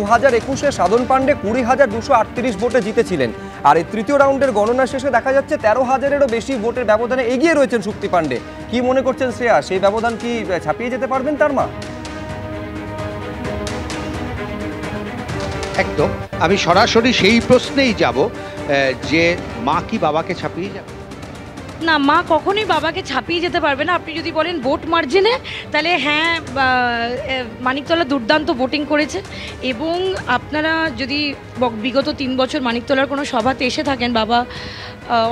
2021-এ সাধন পাণ্ডে 20,238 ভোটে জিতেছিলেন। আর এই তৃতীয় রাউন্ডের গণনা শেষে দেখা যাচ্ছে 13,000-এরও বেশি ভোটের ব্যবধানে এগিয়ে রয়েছেন শক্তি পাণ্ডে। কি মনে করছেন শ্রেয়া, সেই ব্যবধান কি ছাপিয়ে যেতে পারবেন তার মা? একদম, আমি সরাসরি সেই প্রশ্নেই যাব যে মা কি বাবাকে ছাপিয়ে যাবে? না, মা কখনোই বাবাকে ছাপিয়ে যেতে পারবে না। আপনি যদি বলেন ভোট মার্জিনে, তাহলে হ্যাঁ, মানিকতলা দুর্দান্ত ভোটিং করেছে। এবং আপনারা যদি বিগত 3 বছর মানিকতলার কোনো সভাতে এসে থাকেন, বাবা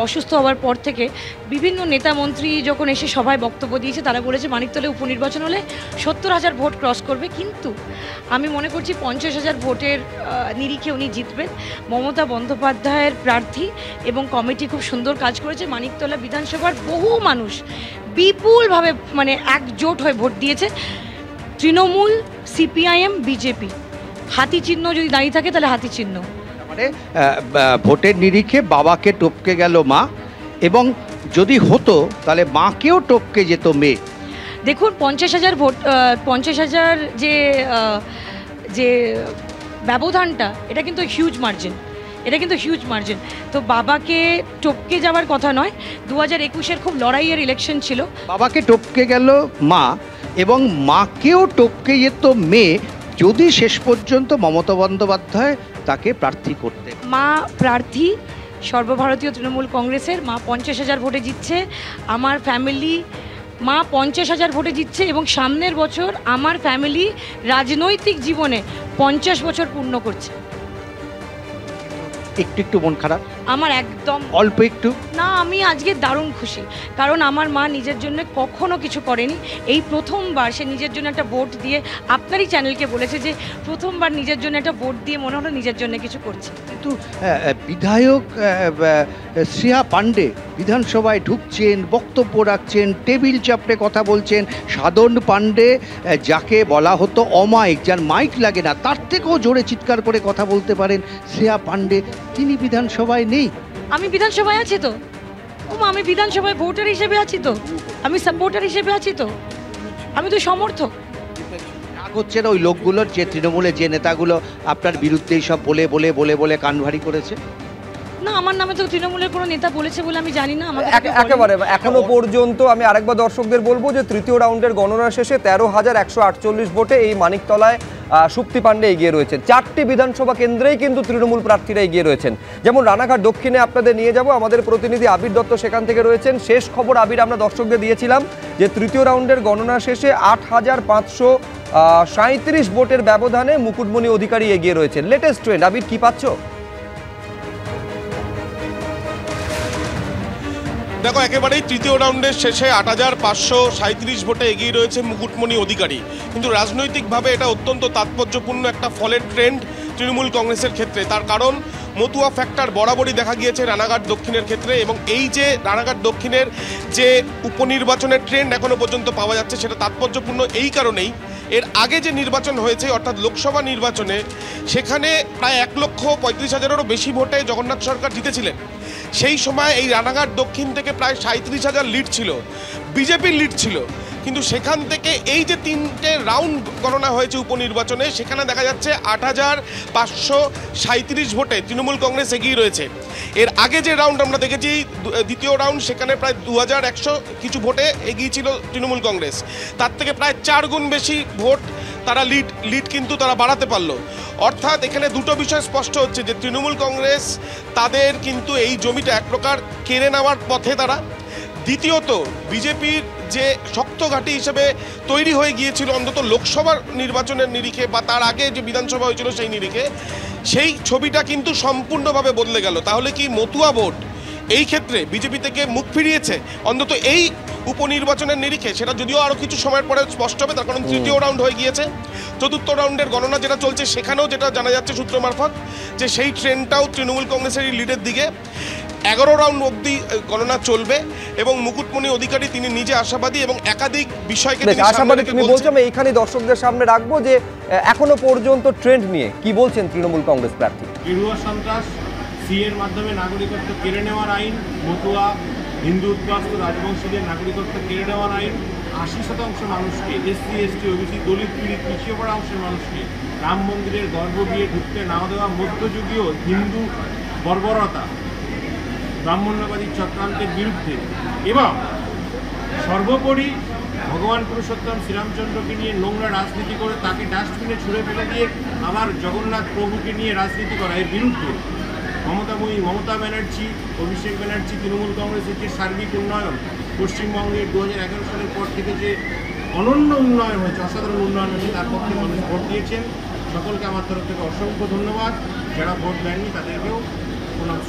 অসুস্থ হওয়ার পর থেকে বিভিন্ন নেতা মন্ত্রী যখন এসে সভায় বক্তব্য দিয়েছে, তারা বলেছে মানিকতলায় উপনির্বাচন হলে 70,000 ভোট ক্রস করবে। কিন্তু আমি মনে করছি 50,000 ভোটের নিরিখে উনি জিতবেন। মমতা বন্দ্যোপাধ্যায়ের প্রার্থী এবং কমিটি খুব সুন্দর কাজ করেছে। মানিকতলা বিধানসভার বহু মানুষ বিপুলভাবে মানে একজোট হয়ে ভোট দিয়েছে। তৃণমূল, সিপিআইএম, বিজেপি, হাতি চিহ্ন যদি দাঁড়িয়ে থাকে তাহলে হাতি চিহ্ন। মানে ভোটের নিরিখে বাবাকে টপকে গেল মা, এবং যদি হতো তাহলে মাকেও টপকে যেত মেয়ে। দেখুন 50,000 ভোট, 50,000 যে ব্যবধানটা, এটা কিন্তু হিউজ মার্জিন, এটা কিন্তু হিউজ মার্জিন। তো বাবাকে টপকে যাওয়ার কথা নয়। 2021-এর খুব লড়াইয়ের ইলেকশন ছিল। বাবাকে টপকে গেল মা এবং মাকেও টপকে যেত মেয়ে যদি শেষ পর্যন্ত মমতা বন্দ্যোপাধ্যায় তাকে প্রার্থী করতে। মা প্রার্থী সর্বভারতীয় তৃণমূল কংগ্রেসের। মা 50,000 ভোটে জিতছে। আমার ফ্যামিলি, মা 50,000 ভোটে জিতছে এবং সামনের বছর আমার ফ্যামিলি রাজনৈতিক জীবনে 50 বছর পূর্ণ করছে। একটু একটু মন খারাপ? আমার একদম অল্প একটু না, আমি আজকে দারুণ খুশি, কারণ আমার মা নিজের জন্য কখনো কিছু করেনি। এই প্রথমবার সে নিজের জন্য একটা ভোট দিয়ে, আপনারই চ্যানেলকে বলেছে যে প্রথমবার নিজের জন্য একটা ভোট দিয়ে মনে হলো নিজের জন্য কিছু করছে। কিন্তু বিধায়ক শ্রেয়া পাণ্ডে বিধানসভায় ঢুকছেন, বক্তব্য রাখছেন, টেবিল চাপড়ে কথা বলছেন। সাধন পাণ্ডে, যাকে বলা হতো অমাইক, যার মাইক লাগে না, তার থেকেও জোরে চিৎকার করে কথা বলতে পারেন শ্রেয়া পাণ্ডে, তিনি বিধানসভায় নেই। আমি বিধানসভায় আছি তো, আমি বিধানসভায় ভোটার হিসেবে আছি তো, আমি সাপোর্টার হিসেবে আছি তো, আমি তো সমর্থক। রাগ হচ্ছে না ওই লোকগুলোর, যে তৃণমূলের যে নেতাগুলো আপনার বিরুদ্ধে সব বলে বলে বলে বলে কান ভারী করেছে? না, আমার নামে তো তৃণমূলের কোনো নেতা বলেছে বলে আমি জানি না। একেবারে এখনো পর্যন্ত আমি আরেকবার দর্শকদের বলবো যে তৃতীয় রাউন্ডের গণনা শেষে 13,148 ভোটে এই মানিকতলায় শক্তি পাণ্ডে এগিয়ে রয়েছেন। 4টি বিধানসভা কেন্দ্রেই কিন্তু তৃণমূল প্রার্থীরা এগিয়ে রয়েছেন। যেমন রানাঘাট দক্ষিণে আপনাদের নিয়ে যাব, আমাদের প্রতিনিধি আবির দত্ত সেখান থেকে রয়েছেন। শেষ খবর আবির, আমরা দর্শকদের দিয়েছিলাম যে তৃতীয় রাউন্ডের গণনা শেষে 8,537 ভোটের ব্যবধানে মুকুটমণি অধিকারী এগিয়ে রয়েছেন। লেটেস্ট ট্রেন্ড আবির, কি পাচ্ছ? দেখো, একেবারেই তৃতীয় রাউন্ডের শেষে 8,537 ভোটে এগিয়ে রয়েছে মুকুটমণি অধিকারী। কিন্তু রাজনৈতিকভাবে এটা অত্যন্ত তাৎপর্যপূর্ণ একটা ফলের ট্রেন্ড তৃণমূল কংগ্রেসের ক্ষেত্রে। তার কারণ মতুয়া ফ্যাক্টর বরাবরই দেখা গিয়েছে রানাঘাট দক্ষিণের ক্ষেত্রে, এবং এই যে রানাঘাট দক্ষিণের যে উপনির্বাচনের ট্রেন্ড এখনো পর্যন্ত পাওয়া যাচ্ছে, সেটা তাৎপর্যপূর্ণ এই কারণেই, এর আগে যে নির্বাচন হয়েছে অর্থাৎ লোকসভা নির্বাচনে, সেখানে প্রায় 1,35,000-এরও বেশি ভোটে জগন্নাথ সরকার জিতেছিলেন। সেই সময় এই রানাঘাট দক্ষিণ থেকে প্রায় 37,000 লিড ছিল, বিজেপির লিড ছিল। কিন্তু সেখান থেকে এই যে 3টে রাউন্ড গণনা হয়েছে উপনির্বাচনে, সেখানে দেখা যাচ্ছে 8,537 ভোটে তৃণমূল কংগ্রেস এগিয়ে রয়েছে। এর আগে যে রাউন্ড আমরা দেখেছি, দ্বিতীয় রাউন্ড, সেখানে প্রায় 2,100 কিছু ভোটে এগিয়ে ছিল তৃণমূল কংগ্রেস। তার থেকে প্রায় 4 গুণ বেশি ভোট তারা লিড কিন্তু তারা বাড়াতে পারলো। অর্থাৎ এখানে দুটো বিষয় স্পষ্ট হচ্ছে যে তৃণমূল কংগ্রেস তাদের কিন্তু এই জমিটা এক প্রকার কেড়ে নেওয়ার পথে তারা। দ্বিতীয়ত, বিজেপির যে শক্ত ঘাঁটি হিসেবে তৈরি হয়ে গিয়েছিল অন্তত লোকসভার নির্বাচনের নিরিখে বা তার আগে যে বিধানসভা হয়েছিল সেই নিরিখে, সেই ছবিটা কিন্তু সম্পূর্ণভাবে বদলে গেল। তাহলে কি মতুয়া ভোট এই ক্ষেত্রে বিজেপি থেকে মুখ ফিরিয়েছে অন্তত এই উপনির্বাচনের নিরিখে? সেটা যদিও আরও কিছু সময়ের পরে স্পষ্ট হবে, তার কারণ তৃতীয় রাউন্ড হয়ে গিয়েছে। চতুর্থ রাউন্ডের গণনা যেটা চলছে, সেখানেও যেটা জানা যাচ্ছে সূত্র মারফত, যে সেই ট্রেন্ডটাও তৃণমূল কংগ্রেসের লিডের দিকে। 11 রাউন্ড অবধি গণনা চলবে এবং মুকুটমণি অধিকারী তিনি নিজে আশাবাদী এবং একাধিক বিষয়কে আশাবাদী তুমি বলছো। আমি এইখানে দর্শকদের সামনে রাখবো যে এখনো পর্যন্ত ট্রেন্ড নিয়ে কি বলছেন তৃণমূল কংগ্রেস প্রার্থী। গেরুয়া সন্ত্রাস, সিএর মাধ্যমে নাগরিকত্ব কেড়ে নেওয়ার আইন, মতুয়া হিন্দু উদ্বাস্তু রাজবংশীদের নাগরিকত্ব কেড়ে নেওয়ার আইন, 80% মানুষকে, এসসি এসটি ওবিসি দলিত পীড়িত পিছিয়ে পড়া অংশের মানুষকে রাম মন্দিরের গর্ভগৃহে ঢুকতে না দেওয়া, মধ্যযুগীয় হিন্দু বর্বরতা, ব্রাহ্মণ্যবাদী চক্রান্তের বিরুদ্ধে, এবং সর্বোপরি ভগবান পুরুষোত্তম শ্রীরামচন্দ্রকে নিয়ে নোংরা রাজনীতি করে তাকে ডাস্টবিনে ছুঁড়ে ফেলে দিয়ে আবার জগন্নাথ প্রভুকে নিয়ে রাজনীতি করা, এর বিরুদ্ধে মমতা ব্যানার্জি, অভিষেক ব্যানার্জি, তৃণমূল কংগ্রেসের যে সার্বিক উন্নয়ন, পশ্চিমবঙ্গের 2011 সালের পর থেকে যে অনন্য উন্নয়ন হয়েছে, অসাধারণ উন্নয়ন হয়েছে, তার পক্ষে মানুষ ভোট দিয়েছেন। সকলকে আমার তরফ থেকে অসংখ্য ধন্যবাদ। যারা ভোট দেননি তাদেরকেও প্রণাম।